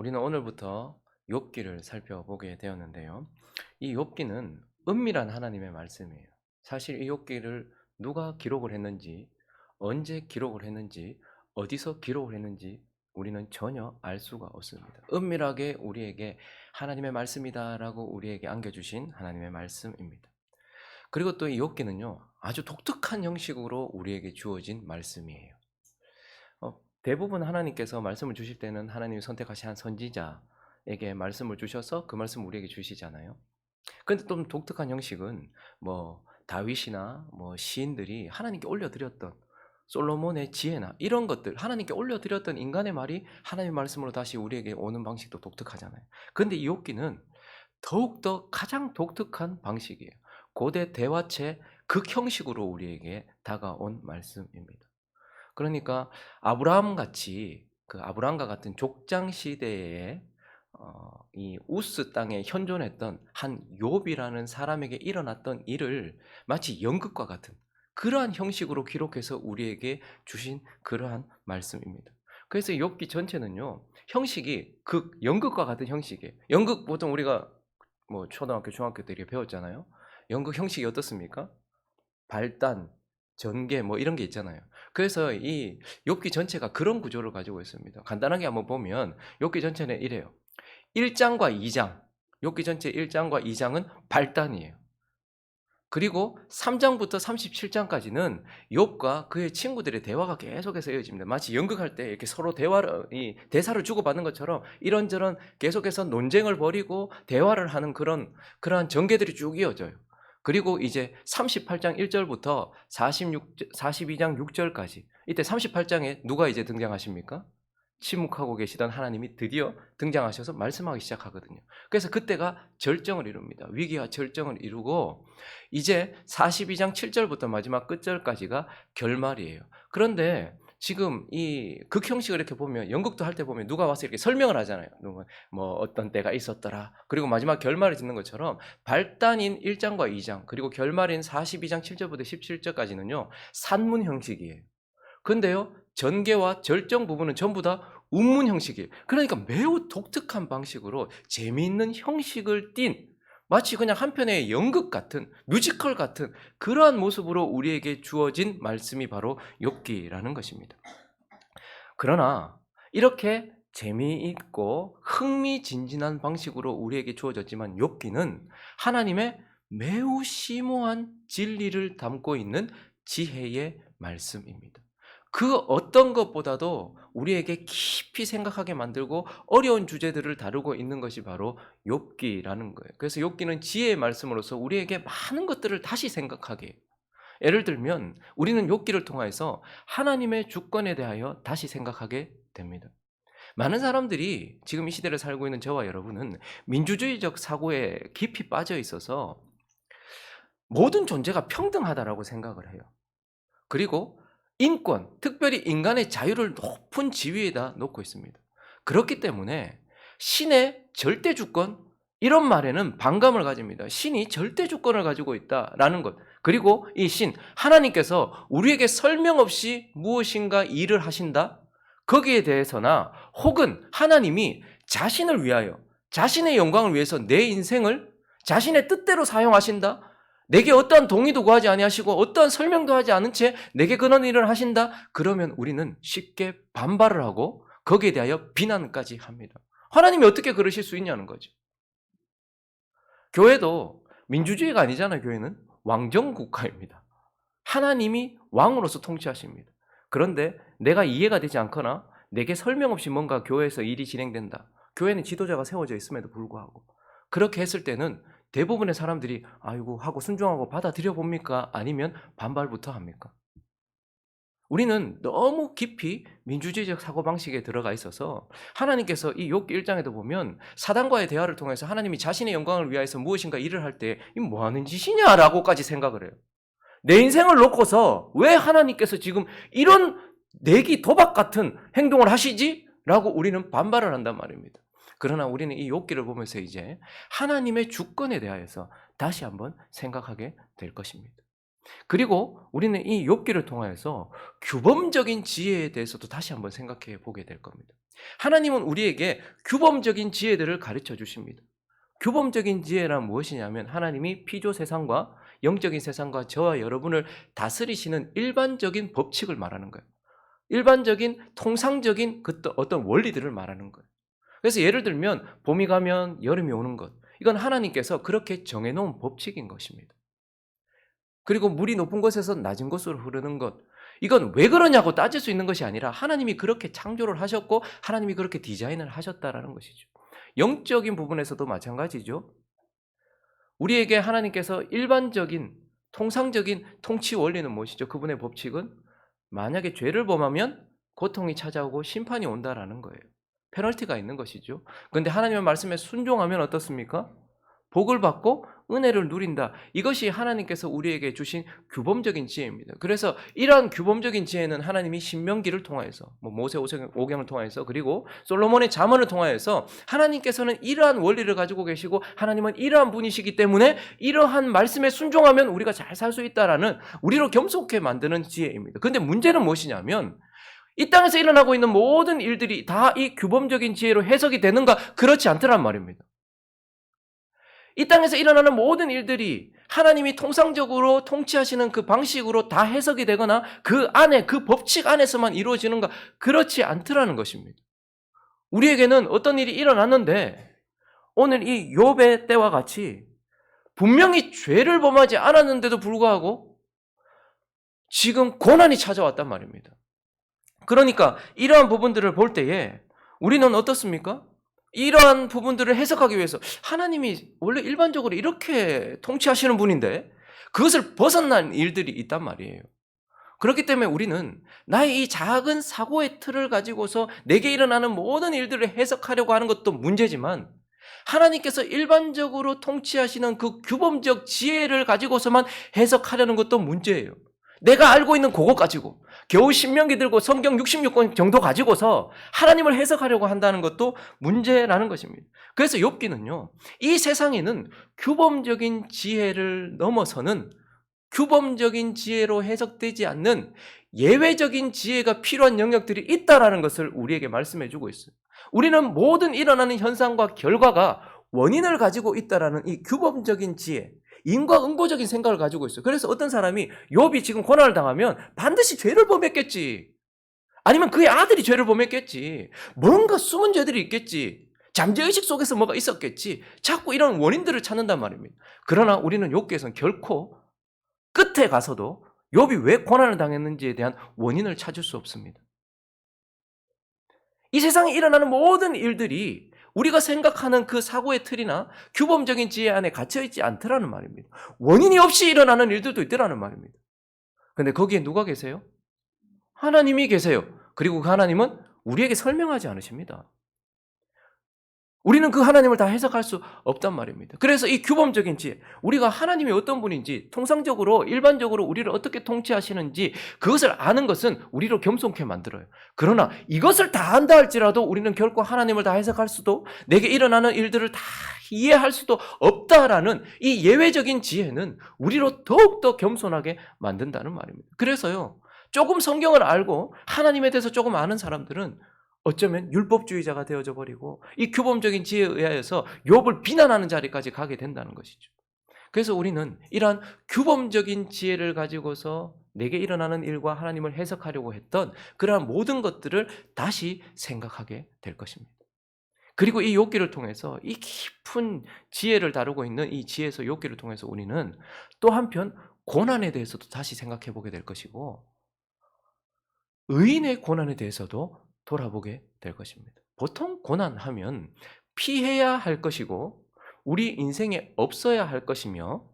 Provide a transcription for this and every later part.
우리는 오늘부터 욥기를 살펴보게 되었는데요. 이 욥기는 은밀한 하나님의 말씀이에요. 사실 이 욥기를 누가 기록을 했는지, 언제 기록을 했는지, 어디서 기록을 했는지 우리는 전혀 알 수가 없습니다. 은밀하게 우리에게 하나님의 말씀이다라고 우리에게 안겨주신 하나님의 말씀입니다. 그리고 또 이 욥기는요, 아주 독특한 형식으로 우리에게 주어진 말씀이에요. 대부분 하나님께서 말씀을 주실 때는 하나님이 선택하신 한 선지자에게 말씀을 주셔서 그 말씀을 우리에게 주시잖아요. 근데 좀 독특한 형식은 뭐 다윗이나 뭐 시인들이 하나님께 올려드렸던 솔로몬의 지혜나 이런 것들 하나님께 올려드렸던 인간의 말이 하나님의 말씀으로 다시 우리에게 오는 방식도 독특하잖아요. 근데 이 욥기는 더욱더 가장 독특한 방식이에요. 고대 대화체 극형식으로 우리에게 다가온 말씀입니다. 그러니까 아브라함 같이 그 아브라함과 같은 족장 시대에 이 우스 땅에 현존했던 한 욥이라는 사람에게 일어났던 일을 마치 연극과 같은 그러한 형식으로 기록해서 우리에게 주신 그러한 말씀입니다. 그래서 욥기 전체는요, 형식이 연극과 같은 형식이에요. 연극 보통 우리가 뭐 초등학교, 중학교 때 이렇게 배웠잖아요. 연극 형식이 어떻습니까? 발단, 전개 뭐 이런 게 있잖아요. 그래서 이 욥기 전체가 그런 구조를 가지고 있습니다. 간단하게 한번 보면 욥기 전체는 이래요. 1장과 2장, 욥기 전체 1장과 2장은 발단이에요. 그리고 3장부터 37장까지는 욥과 그의 친구들의 대화가 계속해서 이어집니다. 마치 연극할 때 이렇게 서로 대사를 주고받는 것처럼 이런저런 계속해서 논쟁을 벌이고 대화를 하는 그러한 전개들이 쭉 이어져요. 그리고 이제 38장 1절부터 42장 6절까지 이때 38장에 누가 이제 등장하십니까? 침묵하고 계시던 하나님이 드디어 등장하셔서 말씀하기 시작하거든요. 그래서 그때가 절정을 이룹니다. 위기와 절정을 이루고 이제 42장 7절부터 마지막 끝절까지가 결말이에요. 그런데 지금 이 극형식을 이렇게 보면 연극도 할 때 보면 누가 와서 이렇게 설명을 하잖아요. 뭐 어떤 때가 있었더라. 그리고 마지막 결말을 짓는 것처럼 발단인 1장과 2장 그리고 결말인 42장 7절부터 17절까지는요. 산문 형식이에요. 근데요, 전개와 절정 부분은 전부 다 운문 형식이에요. 그러니까 매우 독특한 방식으로 재미있는 형식을 띤 마치 그냥 한편의 연극 같은 뮤지컬 같은 그러한 모습으로 우리에게 주어진 말씀이 바로 욥기라는 것입니다. 그러나 이렇게 재미있고 흥미진진한 방식으로 우리에게 주어졌지만 욥기는 하나님의 매우 심오한 진리를 담고 있는 지혜의 말씀입니다. 그 어떤 것보다도 우리에게 깊이 생각하게 만들고 어려운 주제들을 다루고 있는 것이 바로 욥기라는 거예요. 그래서 욥기는 지혜의 말씀으로서 우리에게 많은 것들을 다시 생각하게 해요. 예를 들면 우리는 욥기를 통해서 하나님의 주권에 대하여 다시 생각하게 됩니다. 많은 사람들이 지금 이 시대를 살고 있는 저와 여러분은 민주주의적 사고에 깊이 빠져 있어서 모든 존재가 평등하다라고 생각을 해요. 그리고 인권, 특별히 인간의 자유를 높은 지위에다 놓고 있습니다. 그렇기 때문에 신의 절대 주권, 이런 말에는 반감을 가집니다. 신이 절대 주권을 가지고 있다라는 것. 그리고 이 신, 하나님께서 우리에게 설명 없이 무엇인가 일을 하신다? 거기에 대해서나 혹은 하나님이 자신을 위하여, 자신의 영광을 위해서 내 인생을 자신의 뜻대로 사용하신다? 내게 어떠한 동의도 구하지 아니하시고 어떠한 설명도 하지 않은 채 내게 그런 일을 하신다? 그러면 우리는 쉽게 반발을 하고 거기에 대하여 비난까지 합니다. 하나님이 어떻게 그러실 수 있냐는 거죠. 교회도 민주주의가 아니잖아요. 교회는 왕정국가입니다. 하나님이 왕으로서 통치하십니다. 그런데 내가 이해가 되지 않거나 내게 설명 없이 뭔가 교회에서 일이 진행된다. 교회는 지도자가 세워져 있음에도 불구하고 그렇게 했을 때는 대부분의 사람들이 아이고 하고 순종하고 받아들여 봅니까? 아니면 반발부터 합니까? 우리는 너무 깊이 민주주의적 사고방식에 들어가 있어서 하나님께서 이 욥기 1장에도 보면 사단과의 대화를 통해서 하나님이 자신의 영광을 위하여서 무엇인가 일을 할 때 이 뭐 하는 짓이냐라고까지 생각을 해요. 내 인생을 놓고서 왜 하나님께서 지금 이런 내기 도박 같은 행동을 하시지? 라고 우리는 반발을 한단 말입니다. 그러나 우리는 이 욥기를 보면서 이제 하나님의 주권에 대하여서 다시 한번 생각하게 될 것입니다. 그리고 우리는 이 욥기를 통하여서 규범적인 지혜에 대해서도 다시 한번 생각해 보게 될 겁니다. 하나님은 우리에게 규범적인 지혜들을 가르쳐 주십니다. 규범적인 지혜란 무엇이냐면 하나님이 피조 세상과 영적인 세상과 저와 여러분을 다스리시는 일반적인 법칙을 말하는 거예요. 일반적인 통상적인 어떤 원리들을 말하는 거예요. 그래서 예를 들면 봄이 가면 여름이 오는 것. 이건 하나님께서 그렇게 정해놓은 법칙인 것입니다. 그리고 물이 높은 곳에서 낮은 곳으로 흐르는 것. 이건 왜 그러냐고 따질 수 있는 것이 아니라 하나님이 그렇게 창조를 하셨고 하나님이 그렇게 디자인을 하셨다라는 것이죠. 영적인 부분에서도 마찬가지죠. 우리에게 하나님께서 일반적인 통상적인 통치 원리는 무엇이죠? 그분의 법칙은 만약에 죄를 범하면 고통이 찾아오고 심판이 온다라는 거예요. 페널티가 있는 것이죠. 그런데 하나님의 말씀에 순종하면 어떻습니까? 복을 받고 은혜를 누린다. 이것이 하나님께서 우리에게 주신 규범적인 지혜입니다. 그래서 이러한 규범적인 지혜는 하나님이 신명기를 통하여서 모세 오경을 통하여서 그리고 솔로몬의 잠언을 통하여서 하나님께서는 이러한 원리를 가지고 계시고 하나님은 이러한 분이시기 때문에 이러한 말씀에 순종하면 우리가 잘 살 수 있다라는 우리로 겸손케 만드는 지혜입니다. 그런데 문제는 무엇이냐면 이 땅에서 일어나고 있는 모든 일들이 다 이 규범적인 지혜로 해석이 되는가? 그렇지 않더란 말입니다. 이 땅에서 일어나는 모든 일들이 하나님이 통상적으로 통치하시는 그 방식으로 다 해석이 되거나 그 안에 그 법칙 안에서만 이루어지는가? 그렇지 않더라는 것입니다. 우리에게는 어떤 일이 일어났는데 오늘 이 욥의 때와 같이 분명히 죄를 범하지 않았는데도 불구하고 지금 고난이 찾아왔단 말입니다. 그러니까 이러한 부분들을 볼 때에 우리는 어떻습니까? 이러한 부분들을 해석하기 위해서 하나님이 원래 일반적으로 이렇게 통치하시는 분인데 그것을 벗어난 일들이 있단 말이에요. 그렇기 때문에 우리는 나의 이 작은 사고의 틀을 가지고서 내게 일어나는 모든 일들을 해석하려고 하는 것도 문제지만 하나님께서 일반적으로 통치하시는 그 규범적 지혜를 가지고서만 해석하려는 것도 문제예요. 내가 알고 있는 그것 가지고 겨우 신명기 들고 성경 66권 정도 가지고서 하나님을 해석하려고 한다는 것도 문제라는 것입니다. 그래서 욥기는요. 이 세상에는 규범적인 지혜를 넘어서는 규범적인 지혜로 해석되지 않는 예외적인 지혜가 필요한 영역들이 있다라는 것을 우리에게 말씀해 주고 있어요. 우리는 모든 일어나는 현상과 결과가 원인을 가지고 있다라는 이 규범적인 지혜, 인과응보적인 생각을 가지고 있어요. 그래서 어떤 사람이 욥이 지금 고난을 당하면 반드시 죄를 범했겠지. 아니면 그의 아들이 죄를 범했겠지. 뭔가 숨은 죄들이 있겠지. 잠재의식 속에서 뭐가 있었겠지. 자꾸 이런 원인들을 찾는단 말입니다. 그러나 우리는 욥기에서는 결코 끝에 가서도 욥이 왜 고난을 당했는지에 대한 원인을 찾을 수 없습니다. 이 세상에 일어나는 모든 일들이 우리가 생각하는 그 사고의 틀이나 규범적인 지혜 안에 갇혀있지 않더라는 말입니다. 원인이 없이 일어나는 일들도 있더라는 말입니다. 그런데 거기에 누가 계세요? 하나님이 계세요. 그리고 그 하나님은 우리에게 설명하지 않으십니다. 우리는 그 하나님을 다 해석할 수 없단 말입니다. 그래서 이 규범적인 지혜, 우리가 하나님이 어떤 분인지 통상적으로 일반적으로 우리를 어떻게 통치하시는지 그것을 아는 것은 우리로 겸손케 만들어요. 그러나 이것을 다 안다 할지라도 우리는 결코 하나님을 다 해석할 수도 내게 일어나는 일들을 다 이해할 수도 없다라는 이 예외적인 지혜는 우리로 더욱더 겸손하게 만든다는 말입니다. 그래서요. 조금 성경을 알고 하나님에 대해서 조금 아는 사람들은 어쩌면 율법주의자가 되어져 버리고 이 규범적인 지혜에 의하여서 욥을 비난하는 자리까지 가게 된다는 것이죠. 그래서 우리는 이러한 규범적인 지혜를 가지고서 내게 일어나는 일과 하나님을 해석하려고 했던 그러한 모든 것들을 다시 생각하게 될 것입니다. 그리고 이 욥기를 통해서 이 깊은 지혜를 다루고 있는 이 지혜서 욥기를 통해서 우리는 또 한편 고난에 대해서도 다시 생각해 보게 될 것이고 의인의 고난에 대해서도 돌아보게 될 것입니다. 보통 고난하면 피해야 할 것이고 우리 인생에 없어야 할 것이며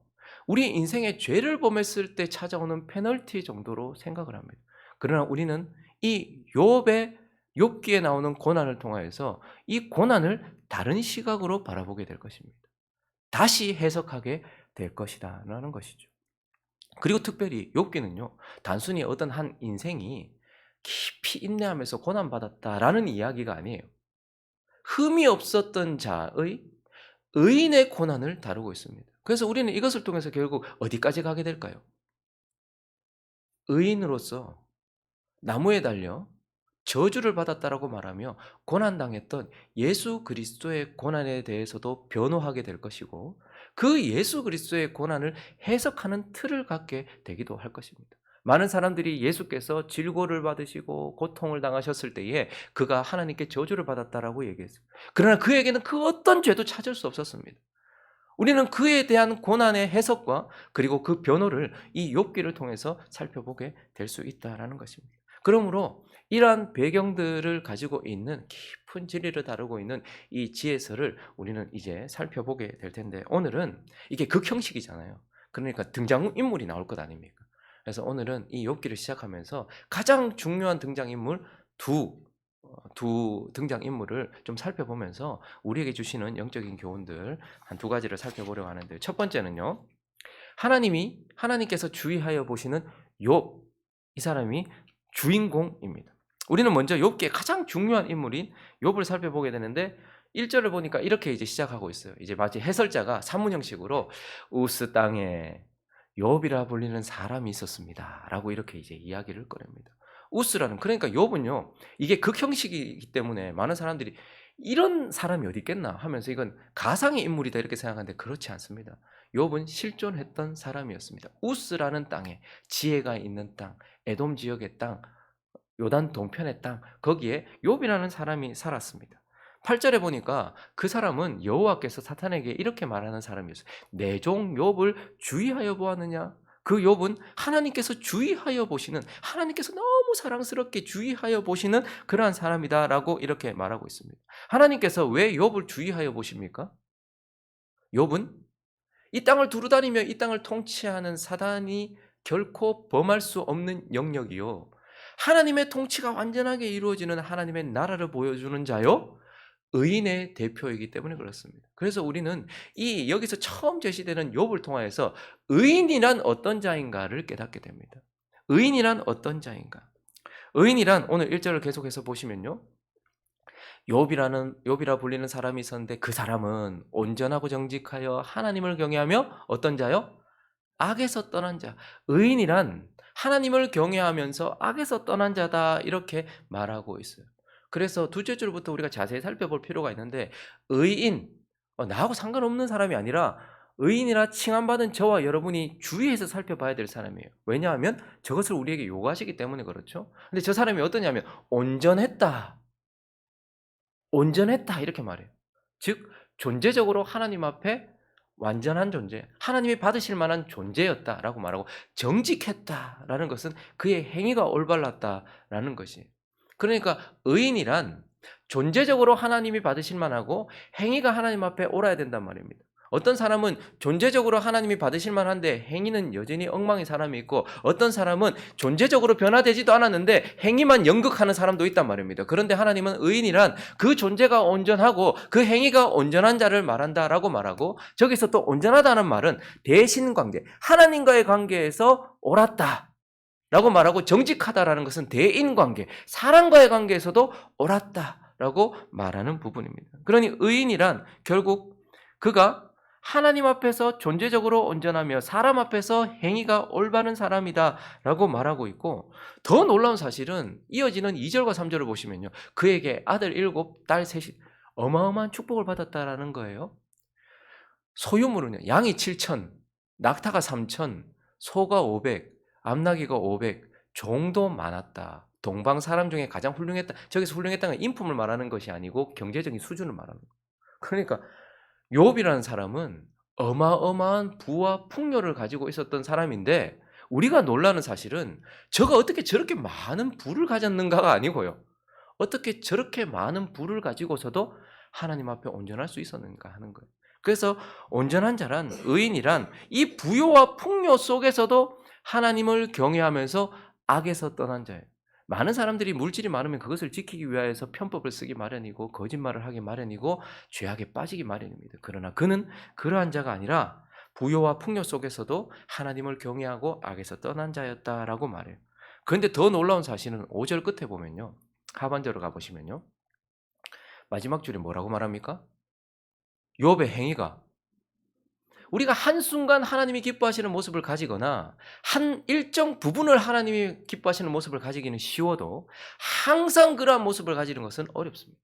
우리 인생에 죄를 범했을 때 찾아오는 페널티 정도로 생각을 합니다. 그러나 우리는 이 욥기에 나오는 고난을 통하여서 이 고난을 다른 시각으로 바라보게 될 것입니다. 다시 해석하게 될 것이다라는 것이죠. 그리고 특별히 욥기는요. 단순히 어떤 한 인생이 깊이 인내하면서 고난받았다라는 이야기가 아니에요. 흠이 없었던 자의 의인의 고난을 다루고 있습니다. 그래서 우리는 이것을 통해서 결국 어디까지 가게 될까요? 의인으로서 나무에 달려 저주를 받았다라고 말하며 고난당했던 예수 그리스도의 고난에 대해서도 변호하게 될 것이고, 그 예수 그리스도의 고난을 해석하는 틀을 갖게 되기도 할 것입니다. 많은 사람들이 예수께서 질고를 받으시고 고통을 당하셨을 때에 그가 하나님께 저주를 받았다라고 얘기했어요. 그러나 그에게는 그 어떤 죄도 찾을 수 없었습니다. 우리는 그에 대한 고난의 해석과 그리고 그 변호를 이 욥기를 통해서 살펴보게 될 수 있다라는 것입니다. 그러므로 이러한 배경들을 가지고 있는 깊은 진리를 다루고 있는 이 지혜서를 우리는 이제 살펴보게 될 텐데, 오늘은 이게 극형식이잖아요. 그러니까 등장인물이 나올 것 아닙니까? 그래서 오늘은 이 욥기를 시작하면서 가장 중요한 등장인물 두 등장인물을 좀 살펴보면서 우리에게 주시는 영적인 교훈들 한 두 가지를 살펴보려고 하는데요. 첫 번째는요, 하나님께서 주의하여 보시는 욥, 이 사람이 주인공입니다. 우리는 먼저 욥기의 가장 중요한 인물인 욥을 살펴보게 되는데, 1절을 보니까 이렇게 이제 시작하고 있어요. 이제 마치 해설자가 산문 형식으로 우스 땅에 욥이라 불리는 사람이 있었습니다라고 이렇게 이제 이야기를 꺼냅니다. 우스라는, 그러니까 욥은요, 이게 극형식이기 때문에 많은 사람들이 이런 사람이 어디 있겠나 하면서 이건 가상의 인물이다 이렇게 생각하는데, 그렇지 않습니다. 욥은 실존했던 사람이었습니다. 우스라는 땅에, 지혜가 있는 땅, 에돔 지역의 땅, 요단 동편의 땅, 거기에 욥이라는 사람이 살았습니다. 8절에 보니까 그 사람은 여호와께서 사탄에게 이렇게 말하는 사람이었어요. 내 종 욥을 주의하여 보았느냐? 그 욥은 하나님께서 주의하여 보시는, 하나님께서 너무 사랑스럽게 주의하여 보시는 그러한 사람이다라고 이렇게 말하고 있습니다. 하나님께서 왜 욥을 주의하여 보십니까? 욥은 이 땅을 두루다니며 이 땅을 통치하는 사단이 결코 범할 수 없는 영역이요, 하나님의 통치가 완전하게 이루어지는 하나님의 나라를 보여주는 자요, 의인의 대표이기 때문에 그렇습니다. 그래서 우리는 이 여기서 처음 제시되는 욥을 통하여서 의인이란 어떤 자인가를 깨닫게 됩니다. 의인이란 어떤 자인가? 의인이란, 오늘 1절을 계속해서 보시면요, 욥이라 불리는 사람이 있었는데 그 사람은 온전하고 정직하여 하나님을 경외하며 어떤 자요? 악에서 떠난 자. 의인이란 하나님을 경외하면서 악에서 떠난 자다 이렇게 말하고 있어요. 그래서 두째 줄부터 우리가 자세히 살펴볼 필요가 있는데, 의인, 나하고 상관없는 사람이 아니라 의인이라 칭함받은 저와 여러분이 주의해서 살펴봐야 될 사람이에요. 왜냐하면 저것을 우리에게 요구하시기 때문에 그렇죠. 근데 저 사람이 어떠냐면 온전했다, 온전했다 이렇게 말해요. 즉 존재적으로 하나님 앞에 완전한 존재, 하나님이 받으실 만한 존재였다라고 말하고, 정직했다라는 것은 그의 행위가 올바랐다라는 것이. 그러니까 의인이란 존재적으로 하나님이 받으실 만하고 행위가 하나님 앞에 옳아야 된단 말입니다. 어떤 사람은 존재적으로 하나님이 받으실 만한데 행위는 여전히 엉망인 사람이 있고, 어떤 사람은 존재적으로 변화되지도 않았는데 행위만 연극하는 사람도 있단 말입니다. 그런데 하나님은 의인이란 그 존재가 온전하고 그 행위가 온전한 자를 말한다라고 말하고, 저기서 또 온전하다는 말은 대신 관계, 하나님과의 관계에서 옳았다 라고 말하고, 정직하다라는 것은 대인 관계, 사람과의 관계에서도 옳았다라고 말하는 부분입니다. 그러니 의인이란 결국 그가 하나님 앞에서 존재적으로 온전하며 사람 앞에서 행위가 올바른 사람이다라고 말하고 있고, 더 놀라운 사실은 이어지는 2절과 3절을 보시면요, 그에게 아들 7, 딸 3이 어마어마한 축복을 받았다라는 거예요. 소유물은요, 양이 7천, 낙타가 3천, 소가 500, 암나귀가 500, 종도 많았다. 동방 사람 중에 가장 훌륭했다. 저기서 훌륭했다는 건 인품을 말하는 것이 아니고 경제적인 수준을 말하는 거예요. 그러니까 욥이라는 사람은 어마어마한 부와 풍요를 가지고 있었던 사람인데, 우리가 놀라는 사실은 저가 어떻게 저렇게 많은 부를 가졌는가가 아니고요, 어떻게 저렇게 많은 부를 가지고서도 하나님 앞에 온전할 수 있었는가 하는 거예요. 그래서 온전한 자란, 의인이란 이 부요와 풍요 속에서도 하나님을 경외하면서 악에서 떠난 자예요. 많은 사람들이 물질이 많으면 그것을 지키기 위하여서 편법을 쓰기 마련이고 거짓말을 하기 마련이고 죄악에 빠지기 마련입니다. 그러나 그는 그러한 자가 아니라 부요와 풍요 속에서도 하나님을 경외하고 악에서 떠난 자였다라고 말해요. 그런데 더 놀라운 사실은 5절 끝에 보면요, 하반절로 가보시면요, 마지막 줄에 뭐라고 말합니까? 욥의 행위가 우리가 한순간 하나님이 기뻐하시는 모습을 가지거나 한 일정 부분을 하나님이 기뻐하시는 모습을 가지기는 쉬워도 항상 그러한 모습을 가지는 것은 어렵습니다.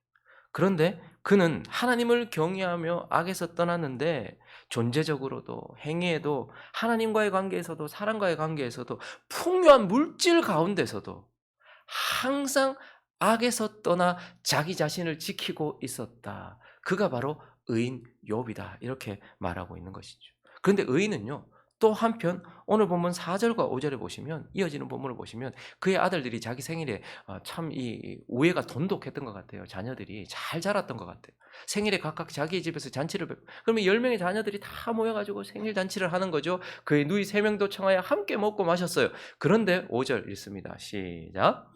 그런데 그는 하나님을 경외하며 악에서 떠났는데 존재적으로도 행위에도 하나님과의 관계에서도 사람과의 관계에서도 풍요한 물질 가운데서도 항상 악에서 떠나 자기 자신을 지키고 있었다. 그가 바로 의인 욥이다. 이렇게 말하고 있는 것이죠. 그런데 의인은요. 또 한편 오늘 본문 4절과 5절에 보시면 이어지는 본문을 보시면 그의 아들들이 자기 생일에 참 이 우애가 돈독했던 것 같아요. 자녀들이 잘 자랐던 것 같아요. 생일에 각각 자기 집에서 잔치를 그러면 10명의 자녀들이 다 모여가지고 생일 잔치를 하는 거죠. 그의 누이 3명도 청하여 함께 먹고 마셨어요. 그런데 5절 읽습니다. 시작.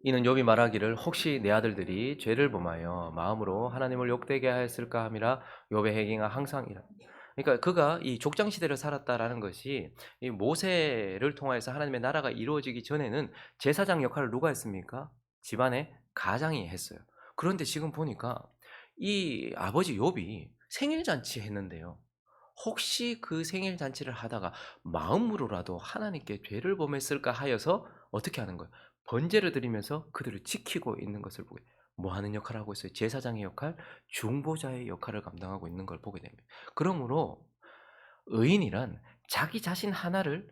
이는 욥이 말하기를 혹시 내 아들들이 죄를 범하여 마음으로 하나님을 욕되게 하였을까 함이라. 욥의 행위가 항상이라. 그러니까 그가 이 족장 시대를 살았다라는 것이 이 모세를 통해서 하나님의 나라가 이루어지기 전에는 제사장 역할을 누가 했습니까? 집안의 가장이 했어요. 그런데 지금 보니까 이 아버지 욥이 생일 잔치 했는데요. 혹시 그 생일 잔치를 하다가 마음으로라도 하나님께 죄를 범했을까 하여서 어떻게 하는 거예요? 번제를 드리면서 그들을 지키고 있는 것을 보게. 뭐 하는 역할을 하고 있어요? 제사장의 역할, 중보자의 역할을 감당하고 있는 걸 보게 됩니다. 그러므로 의인이란 자기 자신 하나를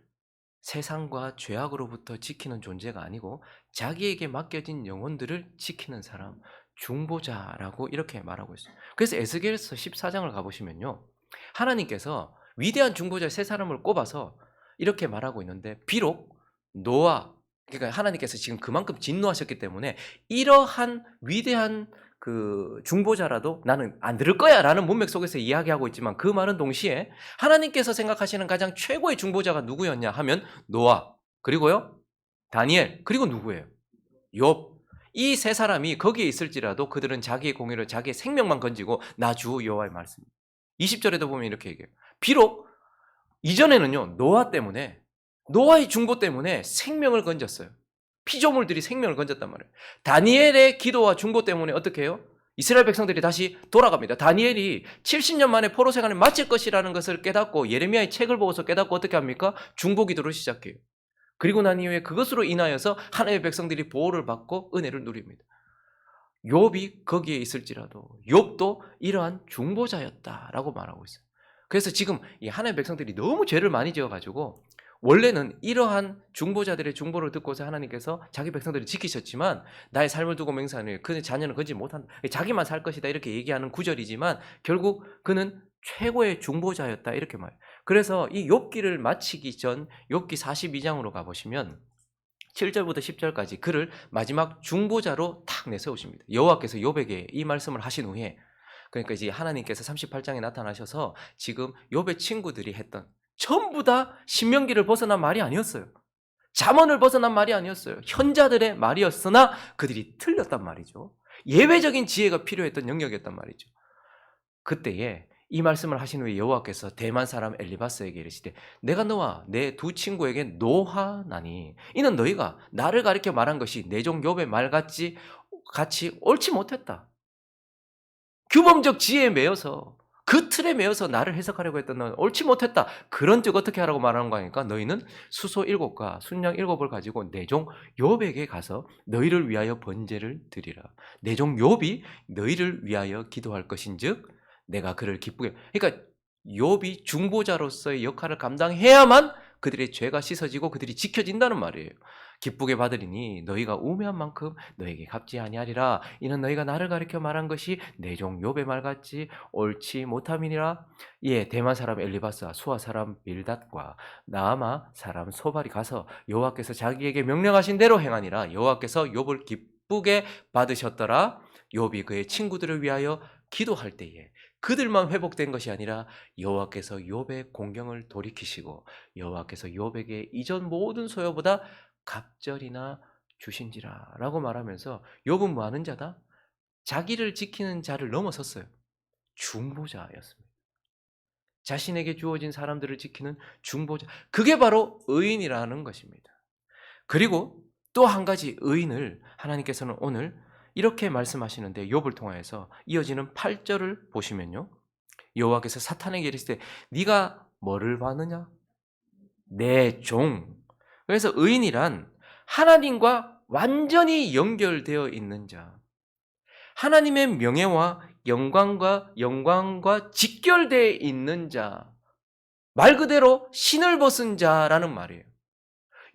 세상과 죄악으로부터 지키는 존재가 아니고 자기에게 맡겨진 영혼들을 지키는 사람, 중보자라고 이렇게 말하고 있어요. 그래서 에스겔서 14장을 가보시면요. 하나님께서 위대한 중보자 세 사람을 꼽아서 이렇게 말하고 있는데 비록 노아, 그러니까 하나님께서 지금 그만큼 진노하셨기 때문에 이러한 위대한 그 중보자라도 나는 안 들을 거야라는 문맥 속에서 이야기하고 있지만 그 말은 동시에 하나님께서 생각하시는 가장 최고의 중보자가 누구였냐 하면 노아, 그리고요 다니엘, 그리고 누구예요? 욥. 이 세 사람이 거기에 있을지라도 그들은 자기의 공의를 자기의 생명만 건지고 나 주 여호와의 말씀. 20절에도 보면 이렇게 얘기해요. 비록 이전에는요 노아의 중보 때문에 생명을 건졌어요. 피조물들이 생명을 건졌단 말이에요. 다니엘의 기도와 중보 때문에 어떻게 해요? 이스라엘 백성들이 다시 돌아갑니다. 다니엘이 70년 만에 포로 생활을 마칠 것이라는 것을 깨닫고 예레미야의 책을 보고서 깨닫고 어떻게 합니까? 중보 기도를 시작해요. 그리고 난 이후에 그것으로 인하여서 하나님의 백성들이 보호를 받고 은혜를 누립니다. 욥이 거기에 있을지라도 욥도 이러한 중보자였다라고 말하고 있어요. 그래서 지금 이 하나님의 백성들이 너무 죄를 많이 지어가지고 원래는 이러한 중보자들의 중보를 듣고서 하나님께서 자기 백성들을 지키셨지만 나의 삶을 두고 맹세하는 그 자녀는 건지 못한다. 자기만 살 것이다 이렇게 얘기하는 구절이지만 결국 그는 최고의 중보자였다 이렇게 말해요. 그래서 이 욥기를 마치기 전 욥기 42장으로 가보시면 7절부터 10절까지 그를 마지막 중보자로 탁 내세우십니다. 여호와께서 욥에게 이 말씀을 하신 후에 그러니까 이제 하나님께서 38장에 나타나셔서 지금 욥의 친구들이 했던 전부 다 신명기를 벗어난 말이 아니었어요. 잠언을 벗어난 말이 아니었어요. 현자들의 말이었으나 그들이 틀렸단 말이죠. 예외적인 지혜가 필요했던 영역이었단 말이죠. 그때에 이 말씀을 하신 후에 여호와께서 대만 사람 엘리바스에게 이르시되 내가 너와 내 두 친구에게 노하나니 이는 너희가 나를 가리켜 말한 것이 내 종 욥의 말같이 옳지 못했다. 규범적 지혜에 매여서 그 틀에 매여서 나를 해석하려고 했던 너는 옳지 못했다. 그런즉 어떻게 하라고 말하는 거니까 너희는 수소 7과 순양 7을 가지고 내 종 욥에게 가서 너희를 위하여 번제를 드리라. 내 종 욥이 너희를 위하여 기도할 것인즉 내가 그를 기쁘게. 그러니까 욥이 중보자로서의 역할을 감당해야만 그들의 죄가 씻어지고 그들이 지켜진다는 말이에요. 기쁘게 받으리니 너희가 우매한 만큼 너에게 갚지 아니하리라. 이는 너희가 나를 가리켜 말한 것이 내 종 욥의 말같이 옳지 못함이니라. 예, 대만 사람 엘리바스와 수아 사람 빌닷과 나아마 사람 소발이 가서 여호와께서 자기에게 명령하신 대로 행하니라. 여호와께서 욥을 기쁘게 받으셨더라. 욥이 그의 친구들을 위하여 기도할 때에 그들만 회복된 것이 아니라 여호와께서 욥의 공경을 돌이키시고 여호와께서 욥에게 이전 모든 소요보다 갑절이나 주신지라라고 말하면서 욥은 뭐 하는 자다? 자기를 지키는 자를 넘어섰어요. 중보자였습니다. 자신에게 주어진 사람들을 지키는 중보자. 그게 바로 의인이라는 것입니다. 그리고 또 한 가지 의인을 하나님께서는 오늘 이렇게 말씀하시는데 욥을 통하여서 이어지는 8절을 보시면요. 여호와께서 사탄에게 이르시되 네가 뭐를 봤느냐? 내 종. 그래서 의인이란 하나님과 완전히 연결되어 있는 자. 하나님의 명예와 영광과 직결되어 있는 자. 말 그대로 신을 벗은 자라는 말이에요.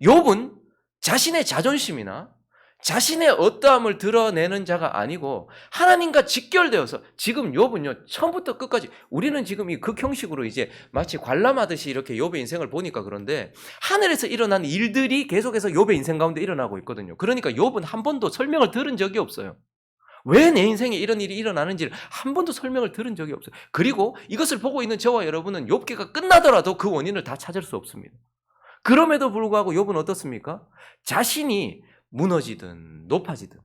욥은 자신의 자존심이나 자신의 어떠함을 드러내는 자가 아니고 하나님과 직결되어서 지금 욥은요 처음부터 끝까지 우리는 지금 이 극형식으로 이제 마치 관람하듯이 이렇게 욥의 인생을 보니까 그런데 하늘에서 일어난 일들이 계속해서 욥의 인생 가운데 일어나고 있거든요. 그러니까 욥은 한 번도 설명을 들은 적이 없어요. 왜 내 인생에 이런 일이 일어나는지를 한 번도 설명을 들은 적이 없어요. 그리고 이것을 보고 있는 저와 여러분은 욥기가 끝나더라도 그 원인을 다 찾을 수 없습니다. 그럼에도 불구하고 욥은 어떻습니까? 자신이 무너지든 높아지든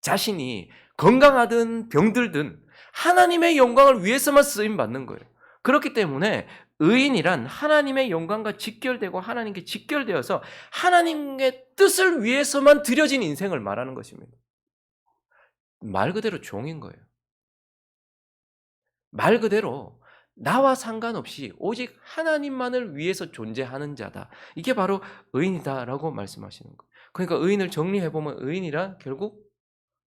자신이 건강하든 병들든 하나님의 영광을 위해서만 쓰임 받는 거예요. 그렇기 때문에 의인이란 하나님의 영광과 직결되고 하나님께 직결되어서 하나님의 뜻을 위해서만 드려진 인생을 말하는 것입니다. 말 그대로 종인 거예요. 말 그대로 나와 상관없이 오직 하나님만을 위해서 존재하는 자다. 이게 바로 의인이다라고 말씀하시는 거예요. 그러니까 의인을 정리해보면 의인이란 결국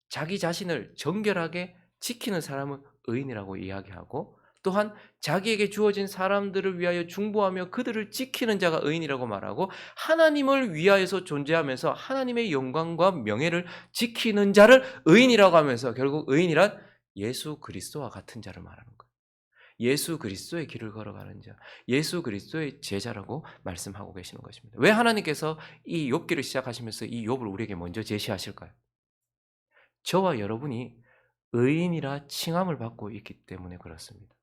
자기 자신을 정결하게 지키는 사람은 의인이라고 이야기하고 또한 자기에게 주어진 사람들을 위하여 중보하며 그들을 지키는 자가 의인이라고 말하고 하나님을 위하여서 존재하면서 하나님의 영광과 명예를 지키는 자를 의인이라고 하면서 결국 의인이란 예수 그리스도와 같은 자를 말하는 거예요. 예수 그리스도의 길을 걸어가는 자, 예수 그리스도의 제자라고 말씀하고 계시는 것입니다. 왜 하나님께서 이 욥기를 시작하시면서 이 욥을 우리에게 먼저 제시하실까요? 저와 여러분이 의인이라 칭함을 받고 있기 때문에 그렇습니다.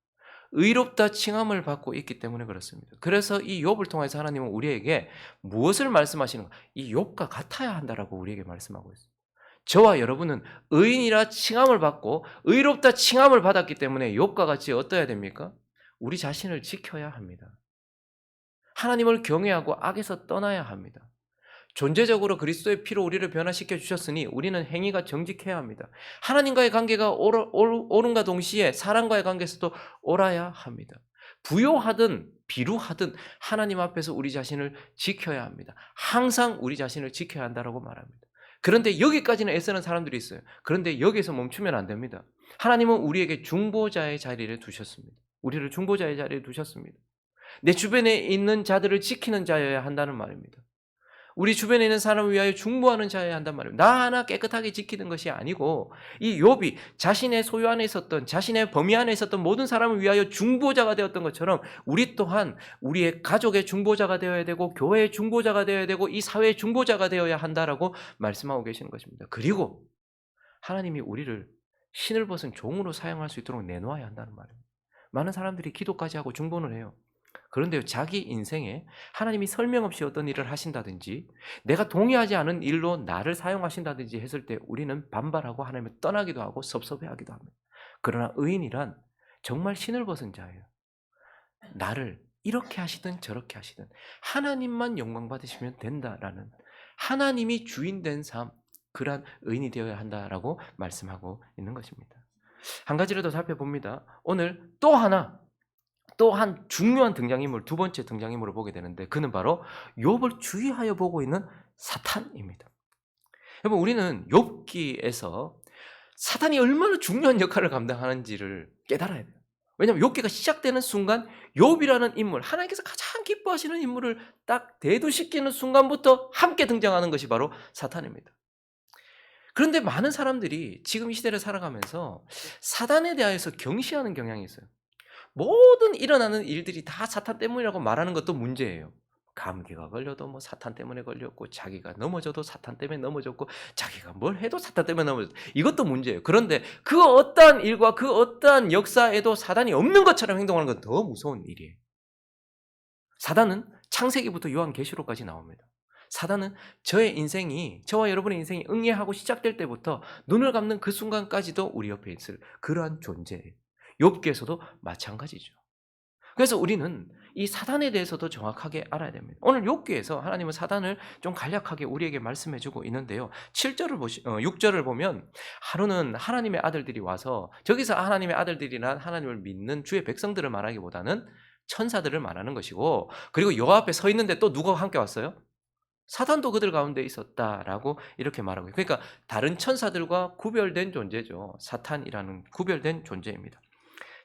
의롭다 칭함을 받고 있기 때문에 그렇습니다. 그래서 이 욥을 통해서 하나님은 우리에게 무엇을 말씀하시는가? 이 욥과 같아야 한다라고 우리에게 말씀하고 있어요. 저와 여러분은 의인이라 칭함을 받고 의롭다 칭함을 받았기 때문에 욥과 같이 어떠해야 됩니까? 우리 자신을 지켜야 합니다. 하나님을 경외하고 악에서 떠나야 합니다. 존재적으로 그리스도의 피로 우리를 변화시켜 주셨으니 우리는 행위가 정직해야 합니다. 하나님과의 관계가 옳음과 동시에 사람과의 관계에서도 옳아야 합니다. 부요하든 비루하든 하나님 앞에서 우리 자신을 지켜야 합니다. 항상 우리 자신을 지켜야 한다고 말합니다. 그런데 여기까지는 애쓰는 사람들이 있어요. 그런데 여기서 멈추면 안 됩니다. 하나님은 우리에게 중보자의 자리를 두셨습니다. 우리를 중보자의 자리에 두셨습니다. 내 주변에 있는 자들을 지키는 자여야 한다는 말입니다. 우리 주변에 있는 사람을 위하여 중보하는 자여야 한단 말입니다. 나 하나 깨끗하게 지키는 것이 아니고 이 욥이 자신의 소유 안에 있었던 자신의 범위 안에 있었던 모든 사람을 위하여 중보자가 되었던 것처럼 우리 또한 우리의 가족의 중보자가 되어야 되고 교회의 중보자가 되어야 되고 이 사회의 중보자가 되어야 한다라고 말씀하고 계시는 것입니다. 그리고 하나님이 우리를 신을 벗은 종으로 사용할 수 있도록 내놓아야 한다는 말입니다. 많은 사람들이 기도까지 하고 중보를 해요. 그런데 자기 인생에 하나님이 설명 없이 어떤 일을 하신다든지 내가 동의하지 않은 일로 나를 사용하신다든지 했을 때 우리는 반발하고 하나님을 떠나기도 하고 섭섭해하기도 합니다. 그러나 의인이란 정말 신을 벗은 자예요. 나를 이렇게 하시든 저렇게 하시든 하나님만 영광 받으시면 된다라는 하나님이 주인된 삶, 그러한 의인이 되어야 한다라고 말씀하고 있는 것입니다. 한 가지를 더 살펴봅니다. 오늘 또 한 중요한 등장인물, 두 번째 등장인물을 보게 되는데 그는 바로 욥을 주의하여 보고 있는 사탄입니다. 여러분 우리는 욥기에서 사탄이 얼마나 중요한 역할을 감당하는지를 깨달아야 돼요. 왜냐하면 욥기가 시작되는 순간 욥이라는 인물, 하나님께서 가장 기뻐하시는 인물을 딱 대두시키는 순간부터 함께 등장하는 것이 바로 사탄입니다. 그런데 많은 사람들이 지금 이 시대를 살아가면서 사탄에 대해서 경시하는 경향이 있어요. 모든 일어나는 일들이 다 사탄 때문이라고 말하는 것도 문제예요. 감기가 걸려도 뭐 사탄 때문에 걸렸고 자기가 넘어져도 사탄 때문에 넘어졌고 자기가 뭘 해도 사탄 때문에 넘어졌고 이것도 문제예요. 그런데 그 어떠한 일과 그 어떠한 역사에도 사단이 없는 것처럼 행동하는 건 더 무서운 일이에요. 사단은 창세기부터 요한계시록까지 나옵니다. 사단은 저와 여러분의 인생이 응애하고 시작될 때부터 눈을 감는 그 순간까지도 우리 옆에 있을 그러한 존재예요. 욥기에서도 마찬가지죠. 그래서 우리는 이 사단에 대해서도 정확하게 알아야 됩니다. 오늘 욥기에서 하나님은 사단을 좀 간략하게 우리에게 말씀해 주고 있는데요. 6절을 보면 하루는 하나님의 아들들이 와서, 저기서 하나님의 아들들이란 하나님을 믿는 주의 백성들을 말하기보다는 천사들을 말하는 것이고, 그리고 여 앞에 서 있는데 또 누가 함께 왔어요? 사단도 그들 가운데 있었다라고 이렇게 말하고 있어요. 그러니까 다른 천사들과 구별된 존재죠. 사탄이라는 구별된 존재입니다.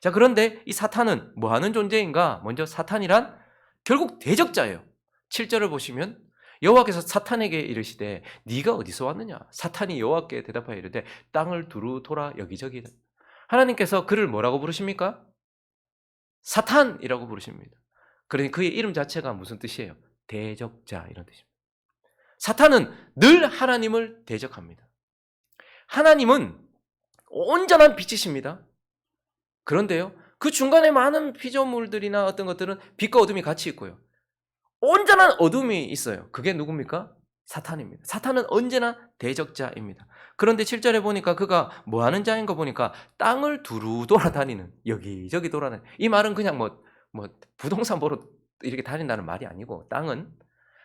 자, 그런데 이 사탄은 뭐 하는 존재인가? 먼저 사탄이란 결국 대적자예요. 7절을 보시면 여호와께서 사탄에게 이르시되 네가 어디서 왔느냐? 사탄이 여호와께 대답하여 이르되 땅을 두루 돌아 여기저기. 하나님께서 그를 뭐라고 부르십니까? 사탄이라고 부르십니다. 그러니 그의 이름 자체가 무슨 뜻이에요? 대적자, 이런 뜻입니다. 사탄은 늘 하나님을 대적합니다. 하나님은 온전한 빛이십니다. 그런데요, 그 중간에 많은 피조물들이나 어떤 것들은 빛과 어둠이 같이 있고요. 온전한 어둠이 있어요. 그게 누굽니까? 사탄입니다. 사탄은 언제나 대적자입니다. 그런데 7절에 보니까 그가 뭐 하는 자인 거 보니까 땅을 두루 돌아다니는, 여기저기 돌아다니는. 이 말은 그냥 뭐 부동산 보러 이렇게 다닌다는 말이 아니고, 땅은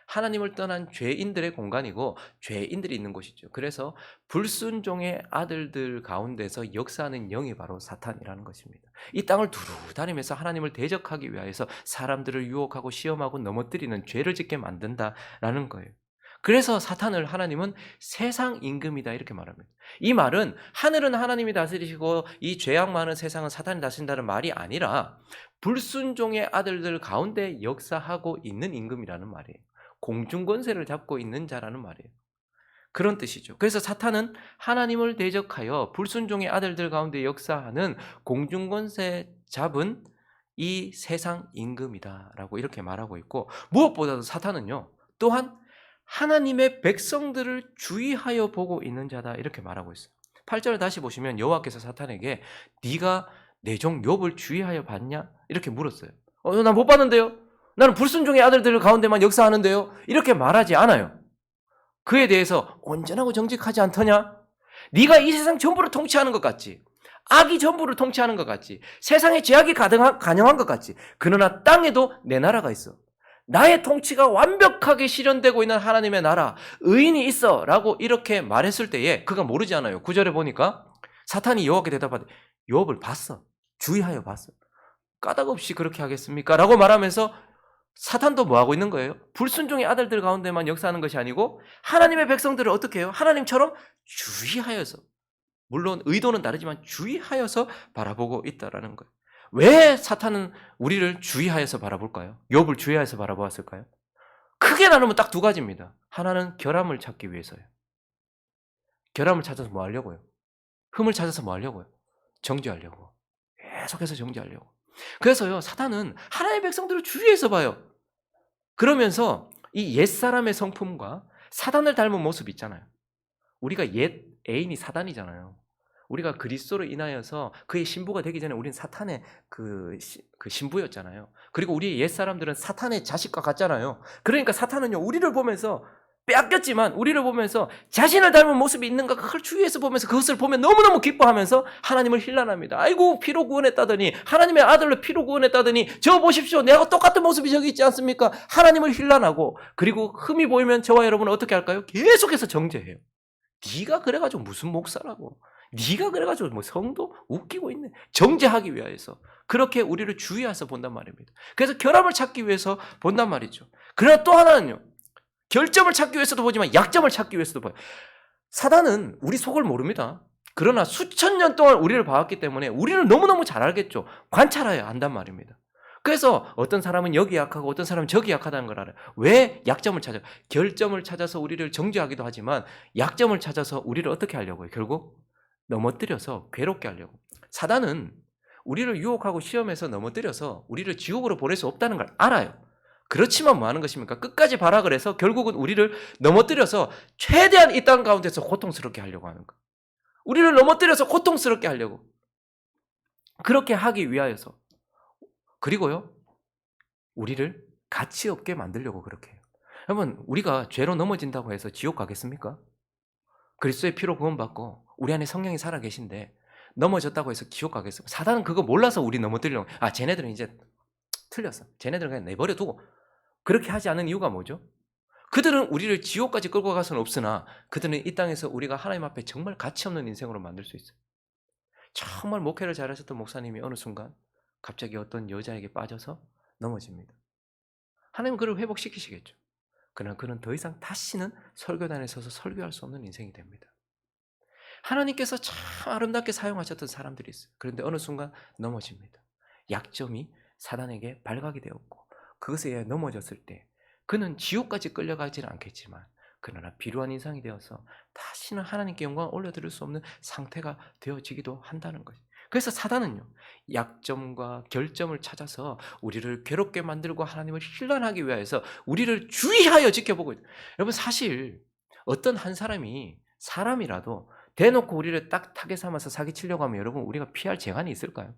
하나님을 떠난 죄인들의 공간이고 죄인들이 있는 곳이죠. 그래서 불순종의 아들들 가운데서 역사하는 영이 바로 사탄이라는 것입니다. 이 땅을 두루 다니면서 하나님을 대적하기 위해서 사람들을 유혹하고 시험하고 넘어뜨리는 죄를 짓게 만든다라는 거예요. 그래서 사탄을 하나님은 세상 임금이다 이렇게 말합니다. 이 말은 하늘은 하나님이 다스리시고 이 죄악 많은 세상은 사탄이 다스린다는 말이 아니라 불순종의 아들들 가운데 역사하고 있는 임금이라는 말이에요. 공중권세를 잡고 있는 자라는 말이에요. 그런 뜻이죠. 그래서 사탄은 하나님을 대적하여 불순종의 아들들 가운데 역사하는 공중권세 잡은 이 세상 임금이다라고 이렇게 말하고 있고, 무엇보다도 사탄은요, 또한 하나님의 백성들을 주의하여 보고 있는 자다 이렇게 말하고 있어요. 8절을 다시 보시면 여호와께서 사탄에게 네가 내 종 욥을 주의하여 봤냐? 이렇게 물었어요. 난 못 봤는데요? 나는 불순종의 아들들 가운데만 역사하는데요? 이렇게 말하지 않아요. 그에 대해서 온전하고 정직하지 않더냐? 네가 이 세상 전부를 통치하는 것 같지? 악이 전부를 통치하는 것 같지? 세상에 죄악이 가능한 것 같지? 그러나 땅에도 내 나라가 있어. 나의 통치가 완벽하게 실현되고 있는 하나님의 나라, 의인이 있어 라고 이렇게 말했을 때에 그가 모르지 않아요. 9절에 보니까 사탄이 여호와께 대답하되 욥을 봤어. 주의하여 봤어. 까닭없이 그렇게 하겠습니까? 라고 말하면서 사탄도 뭐 하고 있는 거예요? 불순종의 아들들 가운데만 역사하는 것이 아니고 하나님의 백성들을 어떻게 해요? 하나님처럼 주의하여서, 물론 의도는 다르지만 주의하여서 바라보고 있다라는 거예요. 왜 사탄은 우리를 주의하여서 바라볼까요? 욥을 주의하여서 바라보았을까요? 크게 나누면 딱 두 가지입니다. 하나는 결함을 찾기 위해서요. 결함을 찾아서 뭐 하려고요? 흠을 찾아서 뭐 하려고요? 정죄하려고. 계속해서 정죄하려고. 그래서요, 사탄은 하나님의 백성들을 주의해서 봐요. 그러면서 이 옛사람의 성품과 사단을 닮은 모습이 있잖아요. 우리가 옛 애인이 사단이잖아요. 우리가 그리스도로 인하여서 그의 신부가 되기 전에 우리는 사탄의 그 신부였잖아요. 그리고 우리 옛사람들은 사탄의 자식과 같잖아요. 그러니까 사탄은요, 우리를 보면서 빼앗겼지만 우리를 보면서 자신을 닮은 모습이 있는가 그걸 주위에서 보면서 그것을 보면 너무너무 기뻐하면서 하나님을 힐난합니다. 아이고 피로 구원했다더니, 하나님의 아들로 피로 구원했다더니 저 보십시오, 내가 똑같은 모습이 저기 있지 않습니까? 하나님을 힐난하고, 그리고 흠이 보이면 저와 여러분은 어떻게 할까요? 계속해서 정죄해요. 네가 그래가지고 무슨 목사라고, 네가 그래가지고 뭐 성도 웃기고 있네, 정죄하기 위해서 그렇게 우리를 주의해서 본단 말입니다. 그래서 결함을 찾기 위해서 본단 말이죠. 그러나 또 하나는요, 결점을 찾기 위해서도 보지만 약점을 찾기 위해서도 봐요. 사단은 우리 속을 모릅니다. 그러나 수천 년 동안 우리를 봐왔기 때문에 우리를 너무너무 잘 알겠죠. 관찰해야 한단 말입니다. 그래서 어떤 사람은 여기 약하고 어떤 사람은 저기 약하다는 걸 알아요. 왜? 약점을 찾아요. 결점을 찾아서 우리를 정죄하기도 하지만 약점을 찾아서 우리를 어떻게 하려고요? 결국 넘어뜨려서 괴롭게 하려고. 사단은 우리를 유혹하고 시험해서 넘어뜨려서 우리를 지옥으로 보낼 수 없다는 걸 알아요. 그렇지만 뭐 하는 것입니까? 끝까지 발악을 해서 결국은 우리를 넘어뜨려서 최대한 이 땅 가운데서 고통스럽게 하려고 하는 거예요. 우리를 넘어뜨려서 고통스럽게 하려고. 그렇게 하기 위하여서. 그리고요, 우리를 가치 없게 만들려고 그렇게 해요. 여러분, 우리가 죄로 넘어진다고 해서 지옥 가겠습니까? 그리스도의 피로 구원받고 우리 안에 성령이 살아계신데 넘어졌다고 해서 지옥 가겠습니까? 사단은 그거 몰라서 우리 넘어뜨리려고. 쟤네들은 이제 틀렸어. 쟤네들은 그냥 내버려 두고 그렇게 하지 않은 이유가 뭐죠? 그들은 우리를 지옥까지 끌고 갈 수는 없으나 그들은 이 땅에서 우리가 하나님 앞에 정말 가치 없는 인생으로 만들 수 있어요. 정말 목회를 잘하셨던 목사님이 어느 순간 갑자기 어떤 여자에게 빠져서 넘어집니다. 하나님은 그를 회복시키시겠죠. 그러나 그는 더 이상 다시는 설교단에 서서 설교할 수 없는 인생이 됩니다. 하나님께서 참 아름답게 사용하셨던 사람들이 있어요. 그런데 어느 순간 넘어집니다. 약점이 사단에게 발각이 되었고 그것에 의해 넘어졌을 때 그는 지옥까지 끌려가지는 않겠지만 그러나 비루한 인상이 되어서 다시는 하나님께 영광을 올려드릴 수 없는 상태가 되어지기도 한다는 거죠. 그래서 사단은요, 약점과 결점을 찾아서 우리를 괴롭게 만들고 하나님을 신란하기 위해서 우리를 주의하여 지켜보고 있어요. 여러분, 사실 어떤 한 사람이 사람이라도 대놓고 우리를 딱 타겟 삼아서 사기치려고 하면 여러분, 우리가 피할 재간이 있을까요?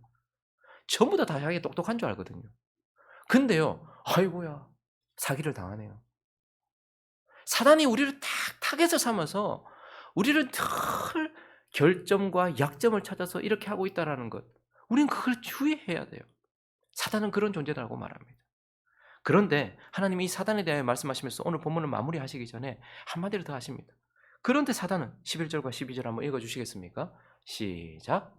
전부 다 자기 똑똑한 줄 알거든요. 근데요, 아이고야, 사기를 당하네요. 사단이 우리를 딱 타겟을 삼아서 우리를 늘 결점과 약점을 찾아서 이렇게 하고 있다는 것, 우리는 그걸 주의해야 돼요. 사단은 그런 존재라고 말합니다. 그런데 하나님이 이 사단에 대해 말씀하시면서 오늘 본문을 마무리하시기 전에 한마디를 더 하십니다. 그런데 사단은 11절과 12절 한번 읽어주시겠습니까? 시작.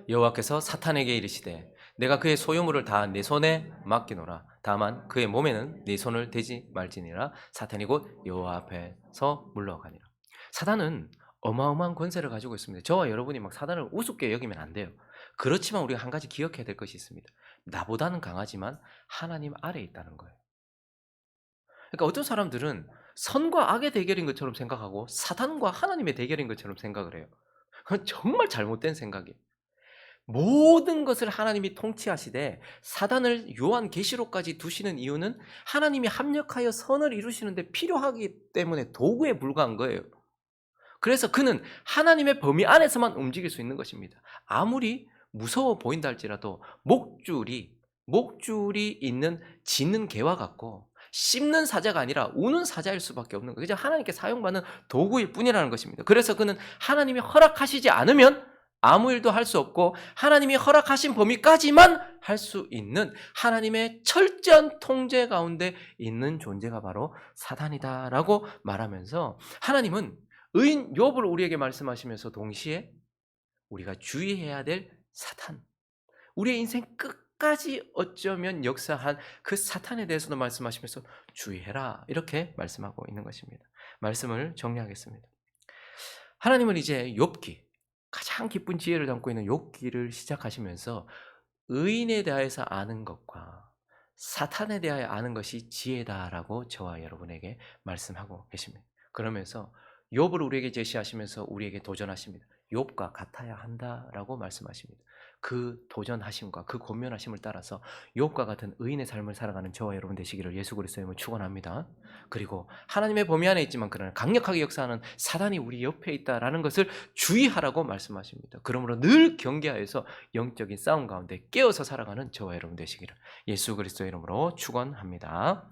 여호와께서 사탄에게 이르시되 내가 그의 소유물을 다 내 손에 맡기노라. 다만 그의 몸에는 네 손을 대지 말지니라. 사탄이 곧 여호와 앞에서 물러가니라. 사단은 어마어마한 권세를 가지고 있습니다. 저와 여러분이 막 사단을 우습게 여기면 안 돼요. 그렇지만 우리가 한 가지 기억해야 될 것이 있습니다. 나보다는 강하지만 하나님 아래에 있다는 거예요. 그러니까 어떤 사람들은 선과 악의 대결인 것처럼 생각하고 사단과 하나님의 대결인 것처럼 생각을 해요. 그건 정말 잘못된 생각이에요. 모든 것을 하나님이 통치하시되 사단을 요한계시록까지 두시는 이유는 하나님이 합력하여 선을 이루시는데 필요하기 때문에 도구에 불과한 거예요. 그래서 그는 하나님의 범위 안에서만 움직일 수 있는 것입니다. 아무리 무서워 보인다 할지라도 목줄이 있는 짖는 개와 같고 씹는 사자가 아니라 우는 사자일 수밖에 없는 거예요. 그냥 하나님께 사용받는 도구일 뿐이라는 것입니다. 그래서 그는 하나님이 허락하시지 않으면 아무 일도 할 수 없고 하나님이 허락하신 범위까지만 할 수 있는 하나님의 철저한 통제 가운데 있는 존재가 바로 사단이다라고 말하면서 하나님은 의인 욥을 우리에게 말씀하시면서 동시에 우리가 주의해야 될 사탄, 우리의 인생 끝까지 어쩌면 역사한 그 사탄에 대해서도 말씀하시면서 주의해라 이렇게 말씀하고 있는 것입니다. 말씀을 정리하겠습니다. 하나님은 이제 욥기, 가장 깊은 지혜를 담고 있는 욥기를 시작하시면서 의인에 대해서 아는 것과 사탄에 대하여 아는 것이 지혜다라고 저와 여러분에게 말씀하고 계십니다. 그러면서 욥을 우리에게 제시하시면서 우리에게 도전하십니다. 욥과 같아야 한다라고 말씀하십니다. 그 도전하심과 그 권면하심을 따라서 욥과 같은 의인의 삶을 살아가는 저와 여러분 되시기를 예수 그리스도의 이름으로 축원합니다. 그리고 하나님의 범위 안에 있지만 그러나 강력하게 역사하는 사단이 우리 옆에 있다라는 것을 주의하라고 말씀하십니다. 그러므로 늘 경계하여서 영적인 싸움 가운데 깨어서 살아가는 저와 여러분 되시기를 예수 그리스도의 이름으로 축원합니다.